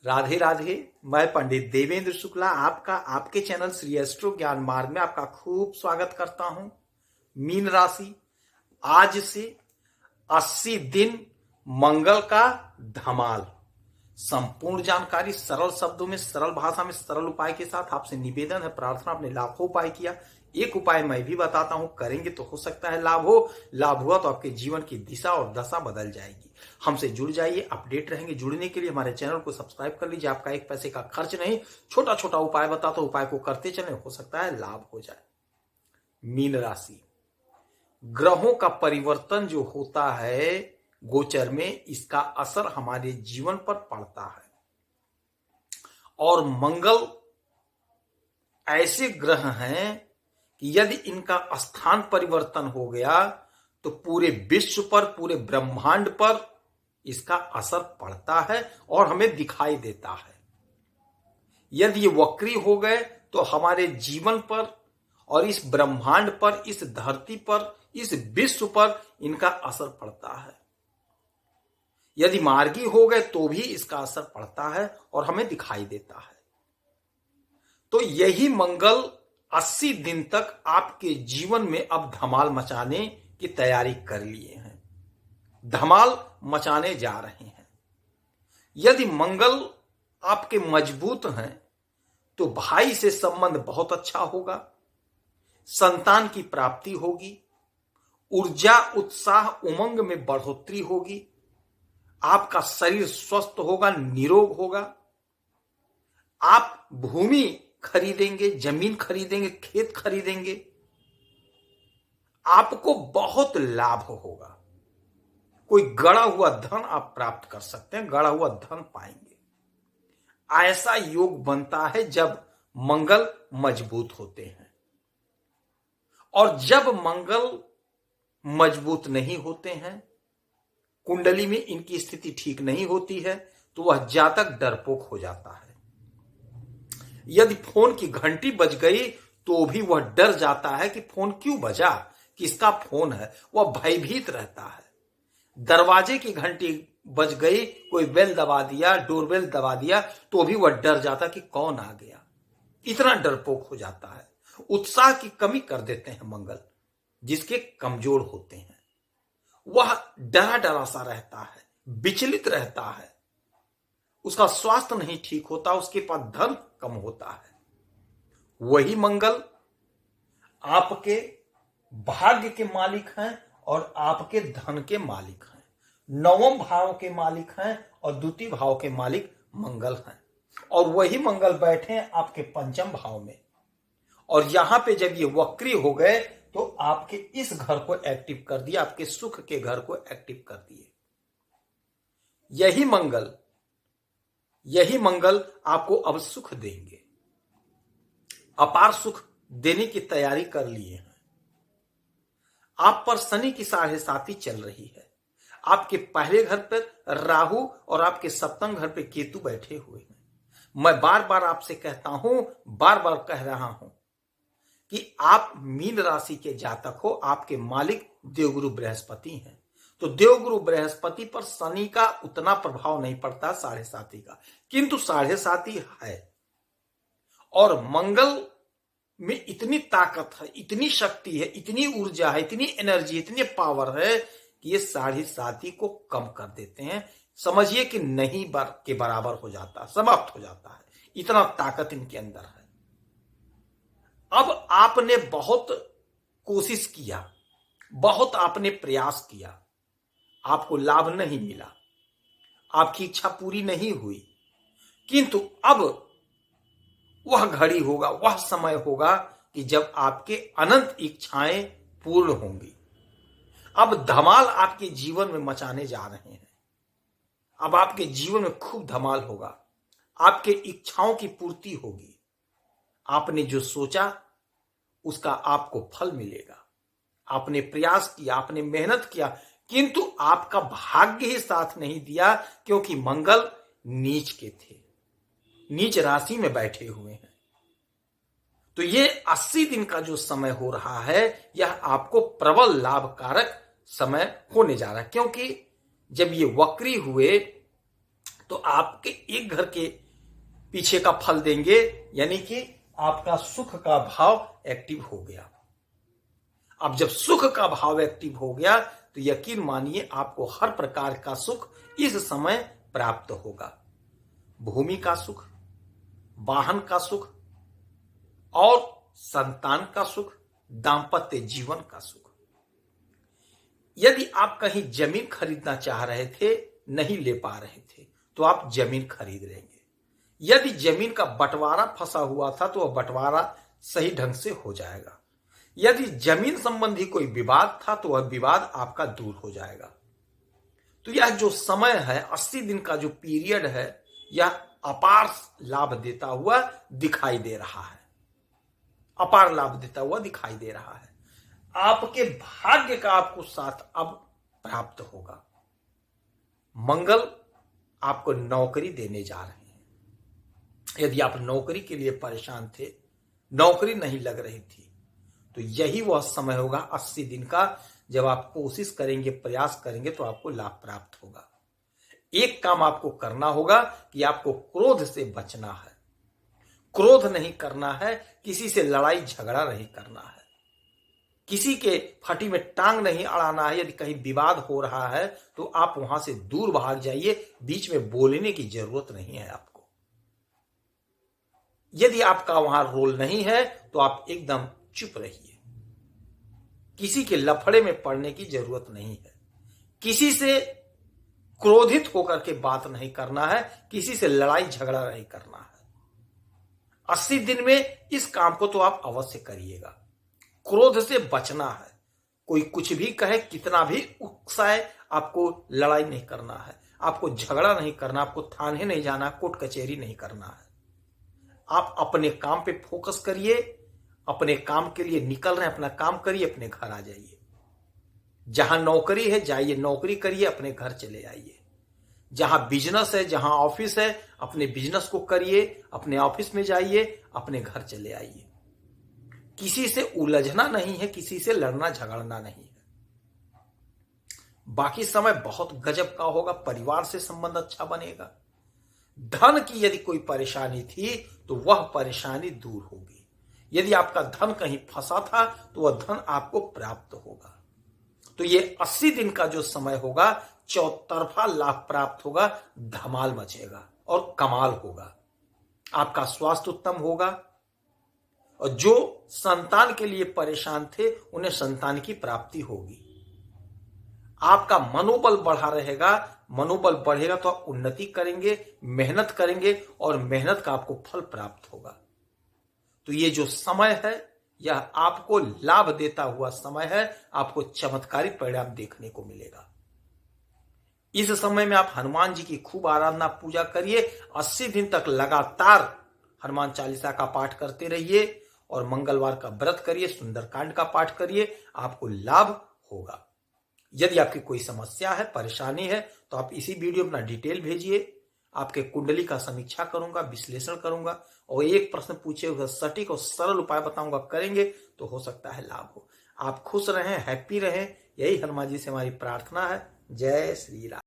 राधे राधे। मैं पंडित देवेंद्र शुक्ला आपका आपके चैनल श्री एस्ट्रो ज्ञान मार्ग में आपका खूब स्वागत करता हूं। मीन राशि, आज से 80 दिन मंगल का धमाल। संपूर्ण जानकारी सरल शब्दों में, सरल भाषा में, सरल उपाय के साथ आपसे निवेदन है, प्रार्थना। आपने लाखों उपाय किया, एक उपाय मैं भी बताता हूं, करेंगे तो हो सकता है लाभ हो। लाभ हुआ तो आपके जीवन की दिशा और दशा बदल जाएगी। हमसे जुड़ जाइए, अपडेट रहेंगे। जुड़ने के लिए हमारे चैनल को सब्सक्राइब कर लीजिए। आपका एक पैसे का खर्च नहीं, छोटा छोटा उपाय बताता हूं, उपाय को करते चलें, हो सकता है लाभ हो जाए। मीन राशि, ग्रहों का परिवर्तन जो होता है गोचर में, इसका असर हमारे जीवन पर पड़ता है। और मंगल ऐसे ग्रह हैं कि यदि इनका स्थान परिवर्तन हो गया तो पूरे विश्व पर, पूरे ब्रह्मांड पर इसका असर पड़ता है और हमें दिखाई देता है। यदि ये वक्री हो गए तो हमारे जीवन पर और इस ब्रह्मांड पर, इस धरती पर, इस विश्व पर इनका असर पड़ता है। यदि मार्गी हो गए तो भी इसका असर पड़ता है और हमें दिखाई देता है। तो यही मंगल 80 दिन तक आपके जीवन में अब धमाल मचाने की तैयारी कर लिए हैं, धमाल मचाने जा रहे हैं। यदि मंगल आपके मजबूत हैं तो भाई से संबंध बहुत अच्छा होगा, संतान की प्राप्ति होगी, ऊर्जा, उत्साह, उमंग में बढ़ोतरी होगी, आपका शरीर स्वस्थ होगा, निरोग होगा। आप भूमि खरीदेंगे, जमीन खरीदेंगे, खेत खरीदेंगे, आपको बहुत लाभ होगा। कोई गड़ा हुआ धन आप प्राप्त कर सकते हैं, गड़ा हुआ धन पाएंगे। ऐसा योग बनता है जब मंगल मजबूत होते हैं। और जब मंगल मजबूत नहीं होते हैं, कुंडली में इनकी स्थिति ठीक नहीं होती है, तो वह जातक डरपोक हो जाता है। यदि फोन की घंटी बज गई तो भी वह डर जाता है कि फोन क्यों बजा, किसका फोन है, वह भयभीत रहता है। दरवाजे की घंटी बज गई, कोई बेल दबा दिया, डोरबेल दबा दिया, तो भी वह डर जाता कि कौन आ गया। इतना डरपोक हो जाता है। उत्साह की कमी कर देते हैं मंगल, जिसके कमजोर होते हैं। वह डरा डरा सा रहता है, विचलित रहता है, उसका स्वास्थ्य नहीं ठीक होता, उसके पास धन कम होता है। वही मंगल आपके भाग्य के मालिक हैं और आपके धन के मालिक हैं। नवम भाव के मालिक हैं और द्वितीय भाव के मालिक मंगल हैं। और वही मंगल बैठे हैं आपके पंचम भाव में। और यहां पे जब ये वक्री हो गए तो आपके इस घर को एक्टिव कर दिया, आपके सुख के घर को एक्टिव कर दिए। यही मंगल आपको अब सुख देंगे, अपार सुख देने की तैयारी कर लिए हैं। आप पर शनि की 7.5 चल रही है। आपके पहले घर पर राहु और आपके सप्तम घर पे केतु बैठे हुए हैं। मैं बार बार आपसे कहता हूं, बार बार कह रहा हूं कि आप मीन राशि के जातक हो, आपके मालिक देवगुरु बृहस्पति हैं। तो देवगुरु बृहस्पति पर शनि का उतना प्रभाव नहीं पड़ता 7.5 का, किंतु 7.5 है। और मंगल में इतनी ताकत है, इतनी शक्ति है, इतनी ऊर्जा है, इतनी एनर्जी, इतनी पावर है कि ये 7.5 को कम कर देते हैं। समझिए कि नहीं के बराबर हो जाता, समाप्त हो जाता है। इतना ताकत इनके अंदर है। अब आपने बहुत कोशिश किया, बहुत आपने प्रयास किया, आपको लाभ नहीं मिला, आपकी इच्छा पूरी नहीं हुई, किंतु अब वह घड़ी होगा, वह समय होगा कि जब आपके अनंत इच्छाएं पूर्ण होंगी। अब धमाल आपके जीवन में मचाने जा रहे हैं। अब आपके जीवन में खूब धमाल होगा, आपके इच्छाओं की पूर्ति होगी। आपने जो सोचा उसका आपको फल मिलेगा। आपने प्रयास किया, आपने मेहनत किया, किंतु आपका भाग्य ही साथ नहीं दिया, क्योंकि मंगल नीच के थे, नीच राशि में बैठे हुए हैं। तो ये 80 दिन का जो समय हो रहा है, यह आपको प्रबल लाभकारक समय होने जा रहा है। क्योंकि जब ये वक्री हुए तो आपके एक घर के पीछे का फल देंगे, यानी कि आपका सुख का भाव एक्टिव हो गया। अब जब सुख का भाव एक्टिव हो गया तो यकीन मानिए आपको हर प्रकार का सुख इस समय प्राप्त होगा। भूमि का सुख, वाहन का सुख और संतान का सुख, दांपत्य जीवन का सुख। यदि आप कहीं जमीन खरीदना चाह रहे थे, नहीं ले पा रहे थे, तो आप जमीन खरीद लेंगे। यदि जमीन का बंटवारा फंसा हुआ था तो वह बंटवारा सही ढंग से हो जाएगा। यदि जमीन संबंधी कोई विवाद था तो वह विवाद आपका दूर हो जाएगा। तो यह जो समय है, 80 दिन का जो पीरियड है, यह अपार लाभ देता हुआ दिखाई दे रहा है। अपार लाभ देता हुआ दिखाई दे रहा है। आपके भाग्य का आपको साथ अब प्राप्त होगा। मंगल आपको नौकरी देने जा रहे हैं। यदि आप नौकरी के लिए परेशान थे, नौकरी नहीं लग रही थी, तो यही वह समय होगा 80 दिन का, जब आप कोशिश करेंगे, प्रयास करेंगे तो आपको लाभ प्राप्त होगा। एक काम आपको करना होगा कि आपको क्रोध से बचना है। क्रोध नहीं करना है, किसी से लड़ाई झगड़ा नहीं करना है, किसी के फटी में टांग नहीं अड़ाना है। यदि कहीं विवाद हो रहा है तो आप वहां से दूर भाग जाइए, बीच में बोलने की जरूरत नहीं है आपको। यदि आपका वहां रोल नहीं है तो आप एकदम चुप रहिए। किसी के लफड़े में पड़ने की जरूरत नहीं है। किसी से क्रोधित होकर के बात नहीं करना है, किसी से लड़ाई झगड़ा नहीं करना है। 80 दिन में इस काम को तो आप अवश्य करिएगा। क्रोध से बचना है। कोई कुछ भी कहे, कितना भी उकसाए, आपको लड़ाई नहीं करना है, आपको झगड़ा नहीं करना, आपको थाने नहीं जाना, कोर्ट कचहरी नहीं करना है। आप अपने काम पे फोकस करिए। अपने काम के लिए निकल रहे हैं, अपना काम करिए, अपने घर आ जाइए। जहां नौकरी है जाइए, नौकरी करिए, अपने घर चले आइए। जहां बिजनेस है, जहां ऑफिस है, अपने बिजनेस को करिए, अपने ऑफिस में जाइए, अपने घर चले आइए। किसी से उलझना नहीं है, किसी से लड़ना झगड़ना नहीं है। बाकी समय बहुत गजब का होगा। परिवार से संबंध अच्छा बनेगा। धन की यदि कोई परेशानी थी तो वह परेशानी दूर होगी। यदि आपका धन कहीं फंसा था तो वह धन आपको प्राप्त होगा। तो ये 80 दिन का जो समय होगा, चौतरफा लाभ प्राप्त होगा, धमाल मचेगा और कमाल होगा। आपका स्वास्थ्य उत्तम होगा और जो संतान के लिए परेशान थे उन्हें संतान की प्राप्ति होगी। आपका मनोबल बढ़ा रहेगा। मनोबल बढ़ेगा तो आप उन्नति करेंगे, मेहनत करेंगे और मेहनत का आपको फल प्राप्त होगा। तो ये जो समय है यह आपको लाभ देता हुआ समय है। आपको चमत्कारी परिणाम देखने को मिलेगा। इस समय में आप हनुमान जी की खूब आराधना पूजा करिए। 80 दिन तक लगातार हनुमान चालीसा का पाठ करते रहिए और मंगलवार का व्रत करिए, सुंदरकांड का पाठ करिए, आपको लाभ होगा। यदि आपकी कोई समस्या है, परेशानी है, तो आप इसी वीडियो में अपना डिटेल भेजिए। आपके कुंडली का समीक्षा करूंगा, विश्लेषण करूंगा और एक प्रश्न पूछे हुए सटीक और सरल उपाय बताऊंगा। करेंगे तो हो सकता है लाभ हो। आप खुश रहें, हैप्पी रहें, यही हनुमान जी से हमारी प्रार्थना है। जय श्री राम।